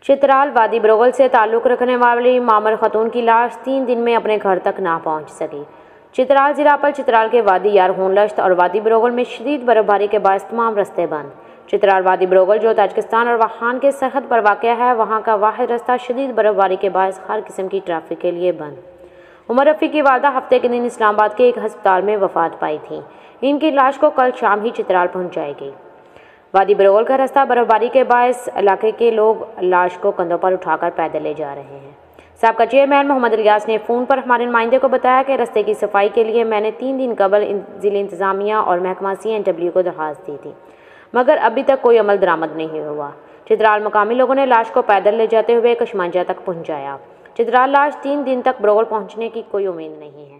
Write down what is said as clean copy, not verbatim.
चित्राल वादी बरोगल से ताल्लुक़ रखने वाली मामर खतून की लाश 3 दिन में अपने घर तक ना पहुंच सकी। चित्राल जिला पर चित्राल के वादी यारहून लश्त और वादी बरोगल में शदीद बर्फबारी के बायस तमाम रास्ते बंद। चित्राल वादी बरोगल जो ताजिकिस्तान और वहान के सरहद पर वाक़ है, वहाँ का वाहिद रास्ता शदीद बर्फबारी के बायस हर किस्म की ट्रैफिक के लिए बंद। उमर रफ़ी की वालदा हफ्ते के दिन इस्लामाबाद के एक अस्पताल में वफ़ात पाई थी। इनकी लाश को कल शाम ही चित्राल पहुँचाई गई। वादी बरोगल का रास्ता बर्फबारी के बायस इलाके के लोग लाश को कंधों पर उठाकर पैदल ले जा रहे हैं। साबका चेयरमैन मोहम्मद इलियास ने फ़ोन पर हमारे नुमाइंदे को बताया कि रास्ते की सफाई के लिए मैंने 3 दिन कबल ज़िला इंतज़ामिया और महकमा CNW को दरख्वास्त दी थी, मगर अभी तक कोई अमल दरामद नहीं हुआ। चित्राल मुकामी लोगों ने लाश को पैदल ले जाते हुए कशमांजा तक पहुँचाया। चित्राल लाश 3 दिन तक बरोगल पहुँचने की कोई उम्मीद नहीं है।